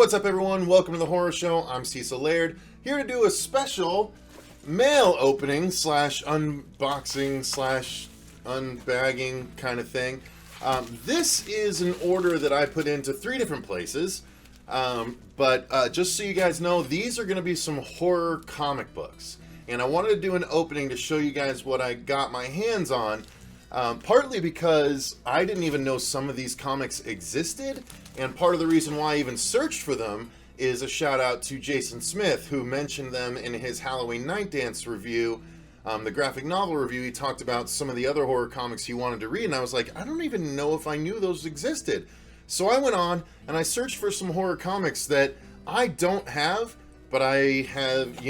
What's up, everyone? Welcome to the Horror Show. I'm Cecil Laird, here to do a special mail opening slash unboxing slash unbagging kind of thing. This is an order that I put into 3 different places, but just so you guys know, these are going to be some horror comic books. And I wanted to do an opening to show you guys what I got my hands on, partly because I didn't even know some of these comics existed, and part of the reason why I even searched for them is a shout out to Jason Smith, who mentioned them in his Halloween Night Dance review, the graphic novel review. He talked about some of the other horror comics he wanted to read, and I was like, I don't even know if I knew those existed. So I went on and I searched for some horror comics that I don't have, but I have,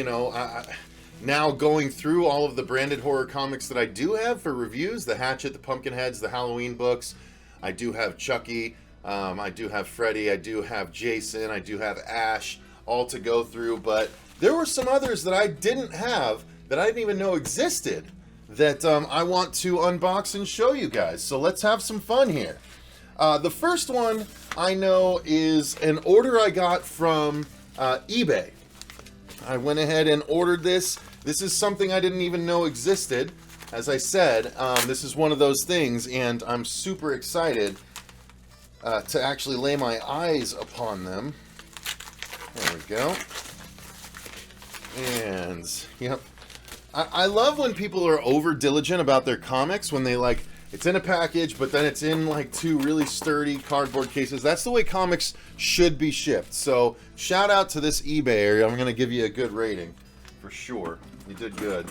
now going through all of the branded horror comics that I do have for reviews, the Hatchet, the Pumpkinheads, the Halloween books. I do have Chucky, I do have Freddy, I do have Jason, I do have Ash, all to go through, but there were some others that I didn't have, that I didn't even know existed, that I want to unbox and show you guys. So let's have some fun here. The first one I know is an order I got from eBay. I went ahead and ordered this. This is something I didn't even know existed. As I said, this is one of those things, and I'm super excited to actually lay my eyes upon them. There we go. And, yep. I love when people are over diligent about their comics, when they it's in a package, but then it's in 2 really sturdy cardboard cases. That's the way comics should be shipped. So shout out to this eBayer. I'm going to give you a good rating for sure. You did good.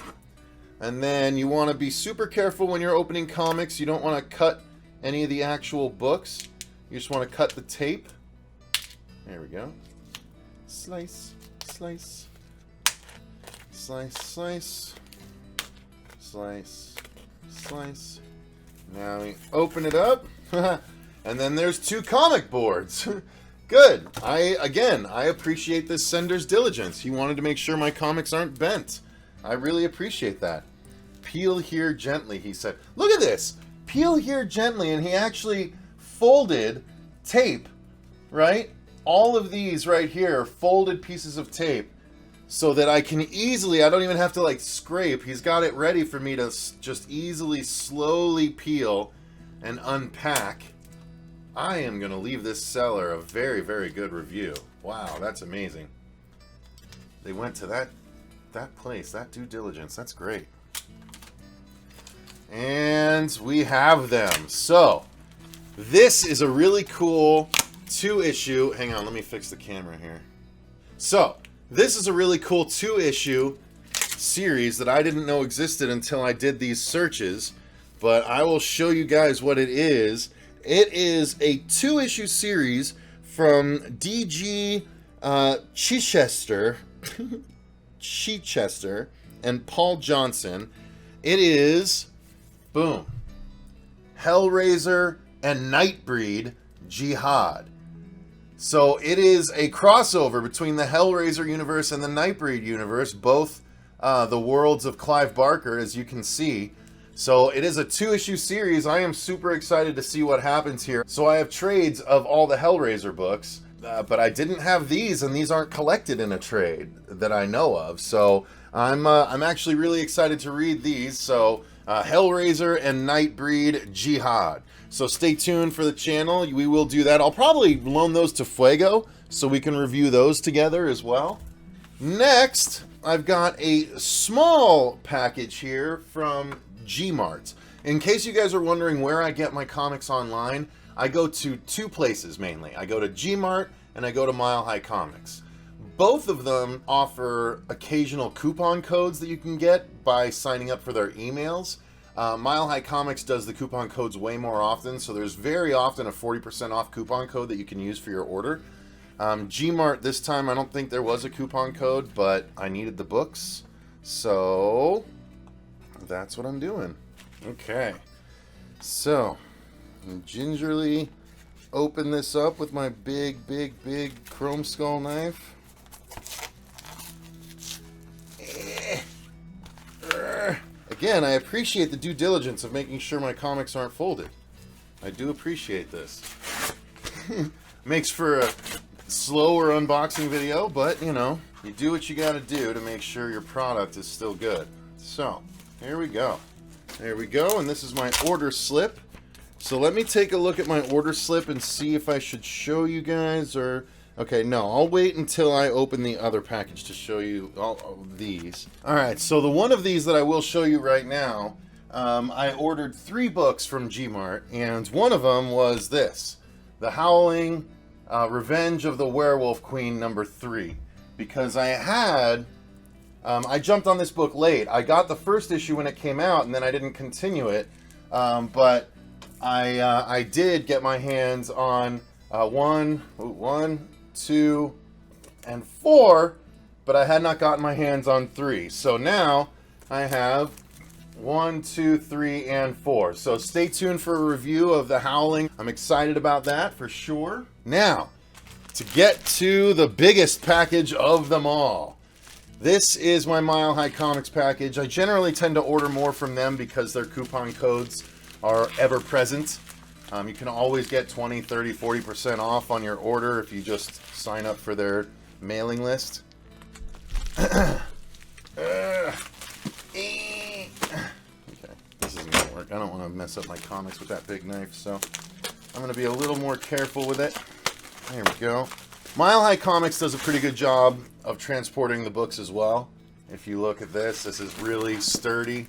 And then you want to be super careful when you're opening comics. You don't want to cut any of the actual books. You just want to cut the tape. There we go. Slice, slice, slice, slice, slice, slice. Now we open it up, and then there's 2 comic boards. Good. I appreciate this sender's diligence. He wanted to make sure my comics aren't bent. I really appreciate that. Peel here gently, he said. Look at this. Peel here gently, and he actually folded tape, right? All of these right here are folded pieces of tape, so that I can easily, I don't even have to scrape. He's got it ready for me to just easily, slowly peel and unpack. I am going to leave this seller a very, very good review. Wow, that's amazing. They went to that place, that due diligence. That's great. And we have them. So, this is a really cool 2-issue. Hang on, let me fix the camera here. So, this is a really cool 2-issue series that I didn't know existed until I did these searches, but I will show you guys what it is. It is a 2-issue series from D.G. Chichester and Paul Johnson. It is, boom, Hellraiser and Nightbreed Jihad. So it is a crossover between the Hellraiser universe and the Nightbreed universe, both the worlds of Clive Barker, as you can see. So it is a 2-issue series. I am super excited to see what happens here. So I have trades of all the Hellraiser books, but I didn't have these, and these aren't collected in a trade that I know of. So I'm actually really excited to read these. So Hellraiser and Nightbreed Jihad. So stay tuned for the channel. We will do that. I'll probably loan those to Fuego so we can review those together as well. Next, I've got a small package here from Gmart. In case you guys are wondering where I get my comics online, I go to 2 places mainly. I go to Gmart and I go to Mile High Comics. Both of them offer occasional coupon codes that you can get by signing up for their emails. Mile High Comics does the coupon codes way more often, so there's very often a 40% off coupon code that you can use for your order. Gmart this time, I don't think there was a coupon code, but I needed the books, so that's what I'm doing. Okay, so gingerly open this up with my big chrome skull knife. Again, I appreciate the due diligence of making sure my comics aren't folded. I do appreciate this. Makes for a slower unboxing video, but you know, you do what you gotta do to make sure your product is still good. So, here we go. There we go, and this is my order slip. So let me take a look at my order slip and see if I should show you guys or... Okay, no, I'll wait until I open the other package to show you all of these. Alright, so the one of these that I will show you right now, I ordered 3 books from Gmart, and one of them was this. The Howling Revenge of the Werewolf Queen #3. Because I jumped on this book late. I got the first issue when it came out, and then I didn't continue it. But I did get my hands on 1, 2, and 4, but I had not gotten my hands on 3. So now I have 1, 2, 3, and 4. So stay tuned for a review of The Howling. I'm excited about that for sure. Now, to get to the biggest package of them all. This is my Mile High Comics package. I generally tend to order more from them because their coupon codes are ever present. You can always get 20, 30, 40% off on your order if you just sign up for their mailing list. Okay, this isn't going to work. I don't want to mess up my comics with that big knife, so I'm going to be a little more careful with it. There we go. Mile High Comics does a pretty good job of transporting the books as well. If you look at this, this is really sturdy.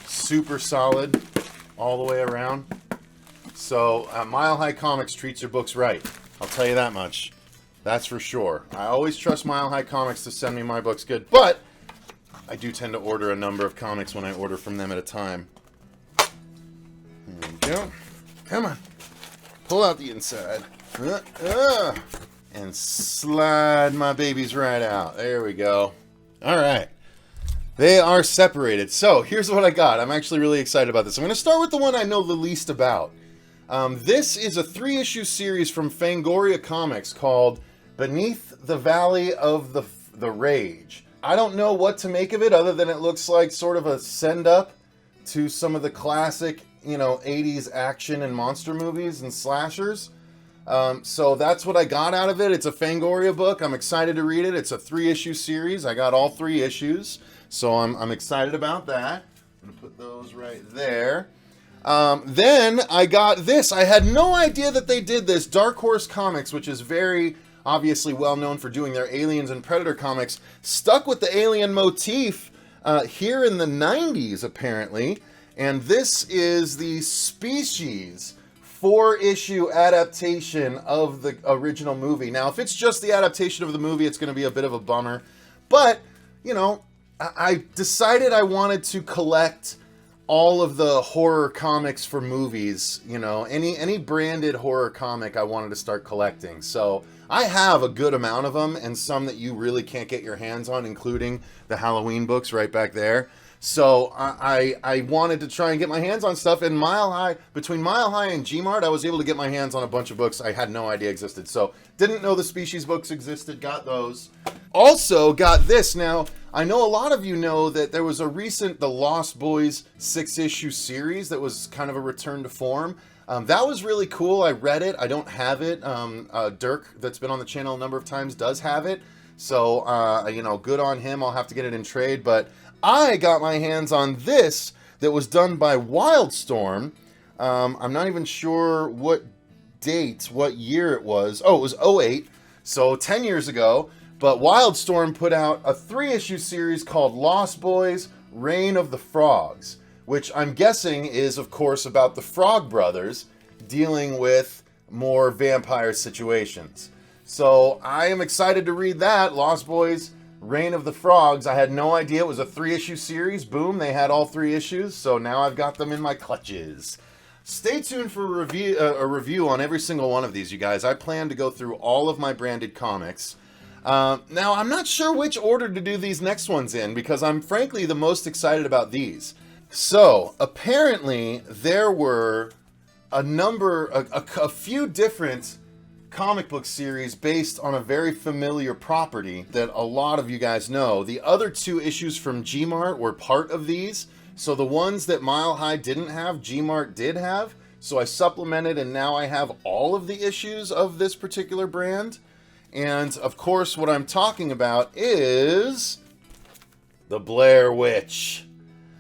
Super solid all the way around. So Mile High Comics treats your books right. I'll tell you that much. That's for sure. I always trust Mile High Comics to send me my books good, but I do tend to order a number of comics when I order from them at a time. There we go. Come on. Pull out the inside. And slide my babies right out. There we go. All right. They are separated. So here's what I got. I'm actually really excited about this. I'm going to start with the one I know the least about. This is a 3-issue series from Fangoria Comics called Beneath the Valley of the Rage. I don't know what to make of it other than it looks like sort of a send-up to some of the classic, you know, 80s action and monster movies and slashers. So that's what I got out of it. It's a Fangoria book. I'm excited to read it. It's a 3-issue series. I got all 3 issues. So I'm excited about that. I'm going to put those right there. Then I got this. I had no idea that they did this. Dark Horse Comics, which is very obviously well known for doing their Aliens and Predator comics, stuck with the alien motif here in the 90s, apparently. And this is the Species 4-issue adaptation of the original movie. Now, if it's just the adaptation of the movie, it's going to be a bit of a bummer. But, you know, I decided I wanted to collect all of the horror comics for movies. You know, any branded horror comic I wanted to start collecting. So I have a good amount of them, and some that you really can't get your hands on, including the Halloween books right back there. So I wanted to try and get my hands on stuff, and between Mile High and Gmart, I was able to get my hands on a bunch of books I had no idea existed. So didn't know the Species books existed, got those. Also got this. Now, I know a lot of you know that there was a recent The Lost Boys 6-issue series that was kind of a return to form. That was really cool. I read it. I don't have it. Dirk, that's been on the channel a number of times, does have it. So, you know, good on him. I'll have to get it in trade, but I got my hands on this that was done by Wildstorm. I'm not even sure what year it was. Oh, it was 08, so 10 years ago. But Wildstorm put out a 3-issue series called Lost Boys, Reign of the Frogs, which I'm guessing is, of course, about the Frog Brothers dealing with more vampire situations. So I am excited to read that, Lost Boys, Reign of the Frogs. I had no idea it was a 3-issue series. Boom, they had all 3 issues, so now I've got them in my clutches. Stay tuned for a review on every single one of these, you guys. I plan to go through all of my branded comics. Now, I'm not sure which order to do these next ones in, because I'm frankly the most excited about these. So, apparently, there were a few different comic book series based on a very familiar property that a lot of you guys know. The other 2 issues from Gmart were part of these. So the ones that Mile High didn't have, Gmart did have. So I supplemented, and now I have all of the issues of this particular brand. And of course, what I'm talking about is the Blair Witch.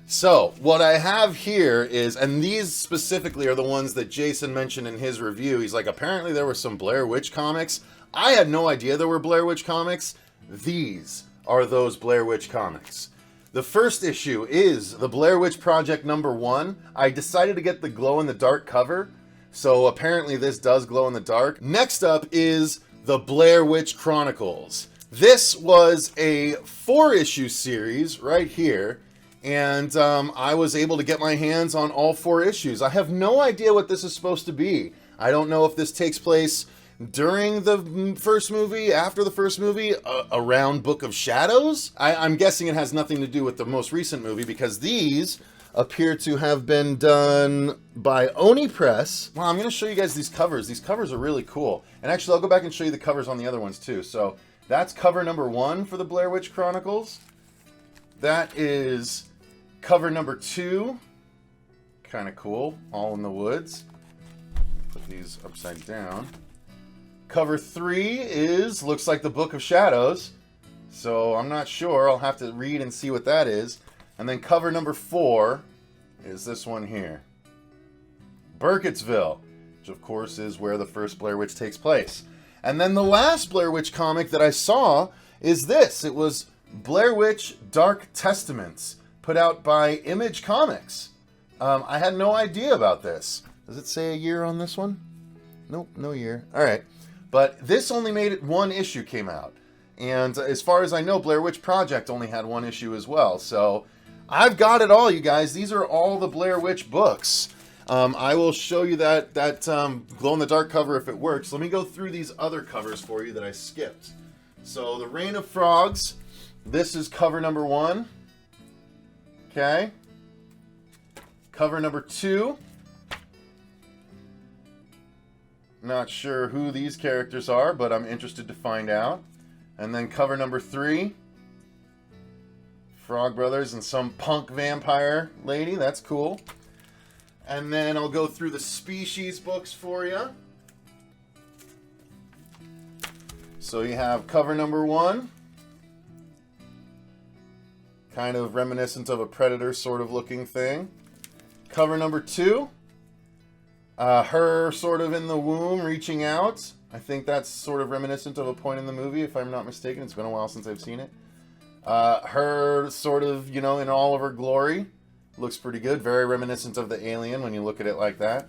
So what I have here is, and these specifically are the ones that Jason mentioned in his review. He's like, apparently there were some Blair Witch comics. I had no idea there were Blair Witch comics. These are those Blair Witch comics. The first issue is the Blair Witch Project #1. I decided to get the glow-in-the-dark cover, so apparently this does glow in the dark. Next up is the Blair Witch Chronicles. This was a 4-issue series right here, and I was able to get my hands on all 4 issues. I have no idea what this is supposed to be. I don't know if this takes place during the first movie, after the first movie, around Book of Shadows. I'm guessing it has nothing to do with the most recent movie, because these appear to have been done by Oni Press. Well, I'm going to show you guys these covers. These covers are really cool. And actually, I'll go back and show you the covers on the other ones too. So that's cover #1 for the Blair Witch Chronicles. That is cover #2. Kind of cool. All in the woods. Put these upside down. Cover 3 looks like the Book of Shadows. So I'm not sure. I'll have to read and see what that is. And then cover #4 is this one here. Burkittsville, which of course is where the first Blair Witch takes place. And then the last Blair Witch comic that I saw is this. It was Blair Witch Dark Testaments, put out by Image Comics. I had no idea about this. Does it say a year on this one? Nope, no year. All right. But this only made it 1 issue came out. And as far as I know, Blair Witch Project only had 1 issue as well. So I've got it all, you guys. These are all the Blair Witch books. I will show you that glow-in-the-dark cover if it works. Let me go through these other covers for you that I skipped. So the Reign of Frogs. This is cover #1. Okay. Cover #2. Not sure who these characters are, but I'm interested to find out. And then cover #3. Frog Brothers and some punk vampire lady. That's cool. And then I'll go through the Species books for you. So you have cover #1. Kind of reminiscent of a Predator sort of looking thing. Cover #2. Her sort of in the womb reaching out. I think that's sort of reminiscent of a point in the movie, if I'm not mistaken. It's been a while since I've seen it. Her sort of, in all of her glory. Looks pretty good. Very reminiscent of the Alien when you look at it like that.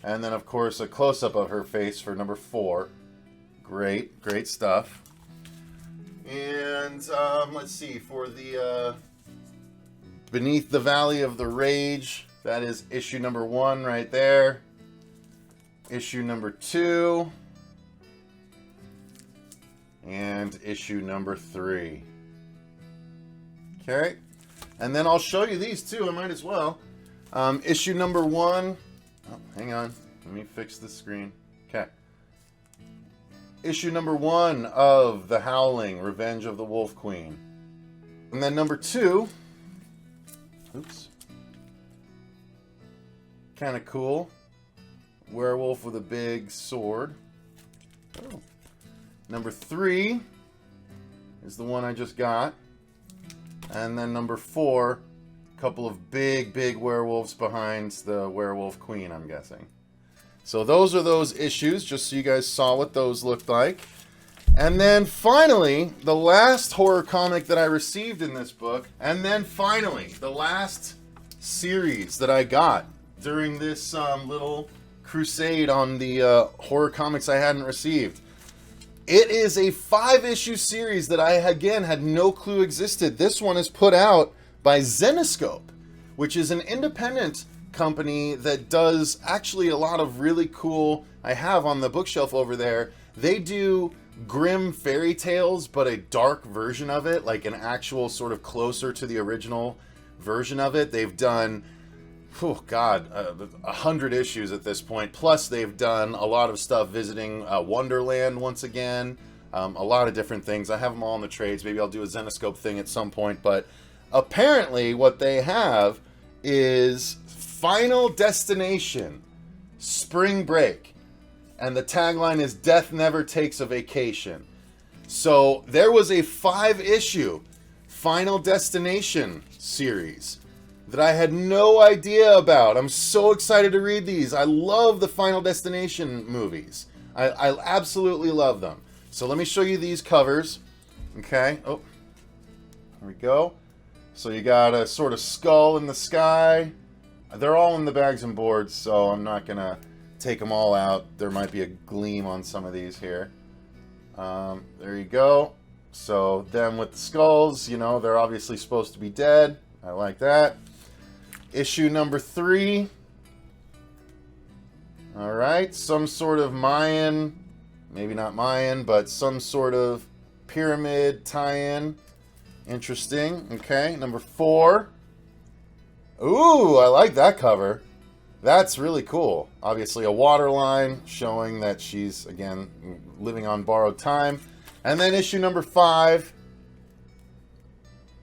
And then, of course, a close-up of her face for #4. Great, great stuff. And let's see, for the Beneath the Valley of the Rage, that is issue #1 right there. Issue #2. And issue #3. Okay. And then I'll show you these too. I might as well. Issue #1. Oh, hang on. Let me fix the screen. Okay. Issue #1 of The Howling, Revenge of the Wolf Queen. And then #2. Oops. Kind of cool. Werewolf with a big sword. Oh. #3 is the one I just got. And then #4, a couple of big werewolves behind the werewolf queen, I'm guessing. So those are those issues, just so you guys saw what those looked like. And then finally, the last horror comic that I received in this book. And then finally, the last series that I got during this little crusade on the horror comics I hadn't received. It is a 5-issue series that I, again, had no clue existed. This one is put out by Zenescope, which is an independent company that does actually a lot of really cool, I have on the bookshelf over there, they do grim fairy tales, but a dark version of it, like an actual sort of closer to the original version of it. They've done, oh God, 100 issues at this point. Plus, they've done a lot of stuff visiting Wonderland once again. A lot of different things. I have them all in the trades. Maybe I'll do a Zenescope thing at some point. But apparently, what they have is Final Destination. Spring Break. And the tagline is Death Never Takes a Vacation. So there was a 5-issue Final Destination series that I had no idea about. I'm so excited to read these. I love the Final Destination movies. I absolutely love them. So let me show you these covers. Okay. Oh, there we go. So you got a sort of skull in the sky. They're all in the bags and boards, so I'm not going to take them all out. There might be a gleam on some of these here. There you go. So them with the skulls, you know, they're obviously supposed to be dead. I like that. Issue number 3. All right, some sort of Mayan, maybe not Mayan, but some sort of pyramid tie-in. Interesting. Okay, number 4. Ooh, I like that cover. That's really cool. Obviously a water line showing that she's, again, living on borrowed time. And then issue number 5.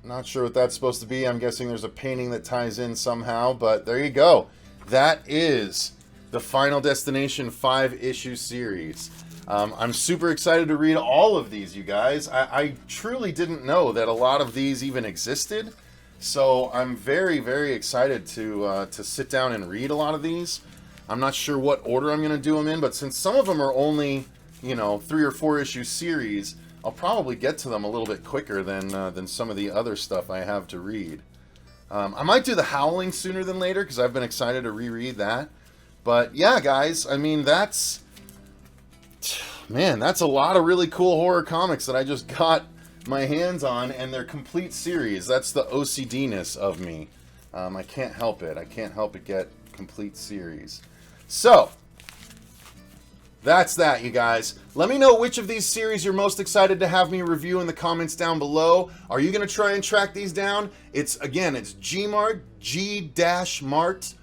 Not sure what that's supposed to be. I'm guessing there's a painting that ties in somehow, but there you go. That is the Final Destination 5-issue series. I'm super excited to read all of these, you guys. I truly didn't know that a lot of these even existed. So I'm very, very excited to sit down and read a lot of these. I'm not sure what order I'm going to do them in, but since some of them are only, you know, 3 or 4 issue series, I'll probably get to them a little bit quicker than some of the other stuff I have to read. I might do The Howling sooner than later because I've been excited to reread that. But yeah, guys, I mean, that's a lot of really cool horror comics that I just got my hands on, and they're complete series. That's the OCD-ness of me. I can't help it. I can't help but get complete series. So, that's that, you guys. Let me know which of these series you're most excited to have me review in the comments down below. Are you going to try and track these down? It's Gmart, g-mart.com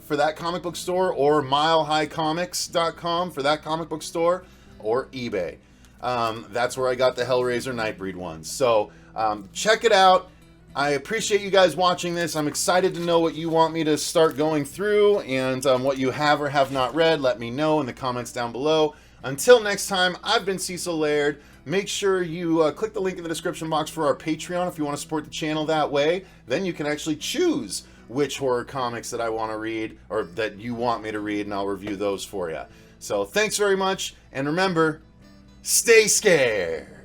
for that comic book store, or milehighcomics.com for that comic book store, or eBay. That's where I got the Hellraiser Nightbreed ones. So check it out. I appreciate you guys watching this. I'm excited to know what you want me to start going through, and what you have or have not read. Let me know in the comments down below. Until next time, I've been Cecil Laird. Make sure you click the link in the description box for our Patreon if you want to support the channel that way. Then you can actually choose which horror comics that I want to read, or that you want me to read, and I'll review those for you. So thanks very much, and remember, stay scared.